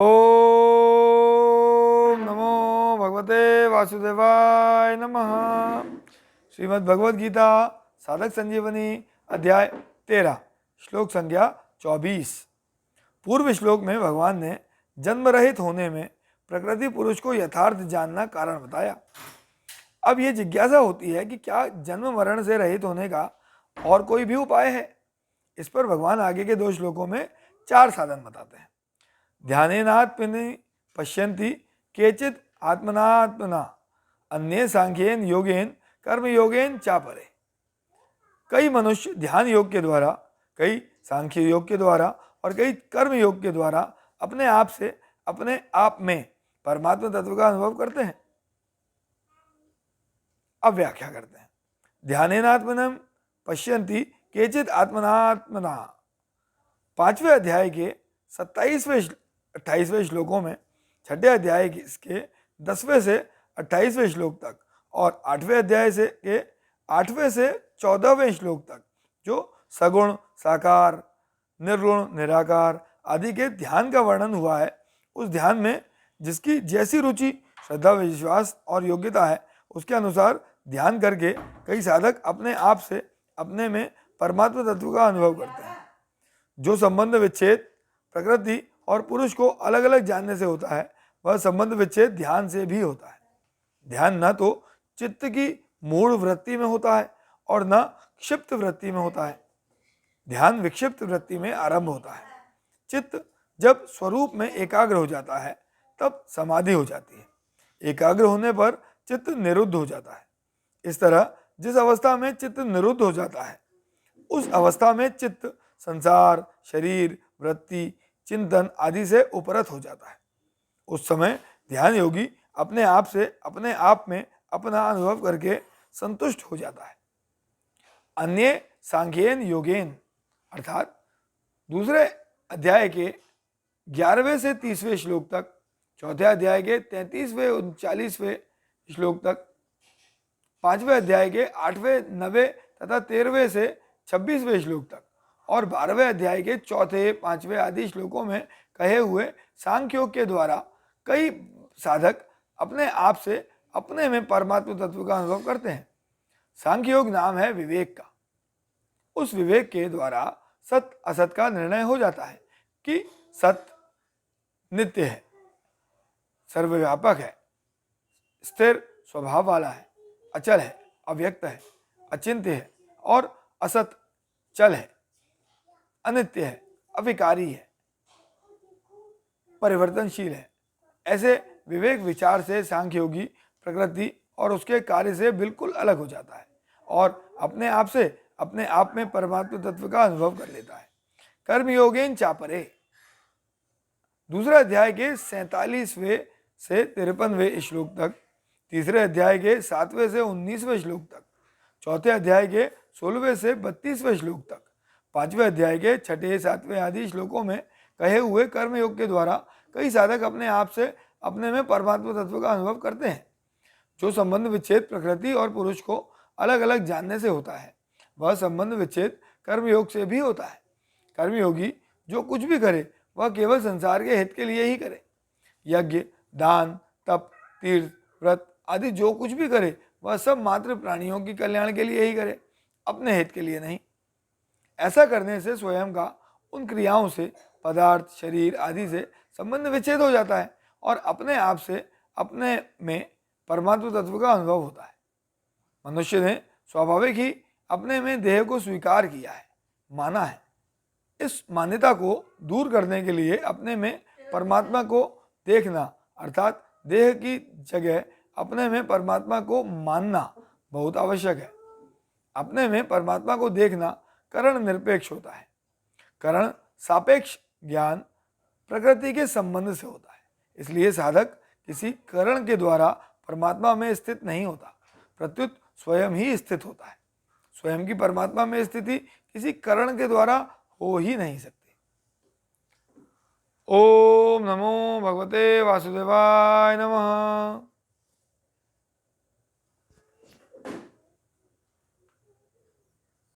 ओम नमो भगवते वासुदेवाय नमः। श्रीमद् भगवद गीता साधक संजीवनी अध्याय 13 श्लोक संख्या 24। पूर्व श्लोक में भगवान ने जन्म रहित होने में प्रकृति पुरुष को यथार्थ जानना कारण बताया। अब ये जिज्ञासा होती है कि क्या जन्म मरण से रहित होने का और कोई भी उपाय है। इस पर भगवान आगे के 2 श्लोकों में 4 साधन बताते हैं। ध्यानेनात्मनि पश्यन्ति केचित् आत्मनात्मना अन्ये सांख्येन योगेन कर्म योगेन चापरे। कई मनुष्य ध्यान योग के द्वारा, कई सांख्य योग के द्वारा और कई कर्म योग के द्वारा अपने आप से अपने आप में परमात्मा तत्व का अनुभव करते हैं। अब व्याख्या करते हैं। ध्यानेनात्मनम पश्यन्ति केचित् आत्मनात्मना 5वें अध्याय के 27वें 28वें श्लोकों में, 6ठे अध्याय के 10वें से 28वें श्लोक तक और 8वें अध्याय से के 8वें से 14वें श्लोक तक जो सगुण साकार, निर्गुण निराकार आदि के ध्यान का वर्णन हुआ है, उस ध्यान में जिसकी जैसी रुचि, श्रद्धा, विश्वास और योग्यता है, उसके अनुसार ध्यान करके कई साधक अपने आप से अपने में परमात्मा तत्व का अनुभव करते हैं। जो संबंध विच्छेद प्रकृति और पुरुष को अलग अलग जानने से होता है, वह संबंध विच्छेद ध्यान से भी होता है। ध्यान न तो चित्त की मूढ़ वृत्ति में होता है और न क्षिप्त वृत्ति में होता है। ध्यान विक्षिप्त वृत्ति में आरंभ होता है। चित्त जब स्वरूप में एकाग्र हो जाता है तब समाधि हो जाती है। एकाग्र होने पर चित्त निरुद्ध हो जाता है। इस तरह जिस अवस्था में चित्त निरुद्ध हो जाता है, उस अवस्था में चित्त संसार, शरीर, वृत्ति, चिंतन आदि से उपरत हो जाता है। उस समय ध्यान योगी अपने आप से अपने आप में अपना अनुभव करके संतुष्ट हो जाता है। अन्य सांख्येन योगेन अर्थात दूसरे अध्याय के 11वें से 30वें श्लोक तक, चौथे अध्याय के 33वें 39वें श्लोक तक, 5वें अध्याय के 8वें 9वें तथा 13वें से 26वें श्लोक तक और 12वें अध्याय के 4थे 5वें आदि श्लोकों में कहे हुए सांख्योग के द्वारा कई साधक अपने आप से अपने में परमात्मा तत्व का अनुभव करते हैं। सांख्योग नाम है विवेक का। उस विवेक के द्वारा सत असत का निर्णय हो जाता है कि सत नित्य है, सर्वव्यापक है, स्थिर स्वभाव वाला है, अचल है, अव्यक्त है, अचिंत्य है और असत चल है, अनित्य है, अविकारी है, परिवर्तनशील है। ऐसे विवेक विचार से सांख्य योगी प्रकृति और उसके कार्य से बिल्कुल अलग हो जाता है और अपने आप से अपने आप में परमात्मा तत्व का अनुभव कर लेता है। कर्म योगेन चापरे दूसरे अध्याय के 47वें से 53वें श्लोक तक, तीसरे अध्याय के 7वें से 19वें श्लोक तक, चौथे अध्याय के 16वें से 32वें श्लोक तक, 5वें अध्याय के 6ठे 7वें आदि श्लोकों में कहे हुए कर्म योग के द्वारा कई साधक अपने आप से अपने में परमात्मा तत्व का अनुभव करते हैं। जो संबंध विच्छेद प्रकृति और पुरुष को अलग अलग जानने से होता है, वह संबंध विच्छेद कर्मयोग से भी होता है। कर्मयोगी जो कुछ भी करे वह केवल संसार के हित के लिए ही करे। यज्ञ, दान, तप, तीर्थ, व्रत आदि जो कुछ भी करे वह सब मात्र प्राणियों की कल्याण के लिए ही करे, अपने हित के लिए नहीं। ऐसा करने से स्वयं का उन क्रियाओं से, पदार्थ, शरीर आदि से संबंध विच्छेद हो जाता है और अपने आप से अपने में परमात्मा तत्व का अनुभव होता है। मनुष्य ने स्वाभाविक ही अपने में देह को स्वीकार किया है, माना है। इस मान्यता को दूर करने के लिए अपने में परमात्मा को देखना अर्थात देह की जगह अपने में परमात्मा को मानना बहुत आवश्यक है। अपने में परमात्मा को देखना करण निरपेक्ष होता है। करण सापेक्ष ज्ञान प्रकृति के संबंध से होता है। इसलिए साधक किसी करण के द्वारा परमात्मा में स्थित नहीं होता, प्रत्युत स्वयं ही स्थित होता है। स्वयं की परमात्मा में स्थिति किसी करण के द्वारा हो ही नहीं सकती। ओम नमो भगवते वासुदेवाय नमः।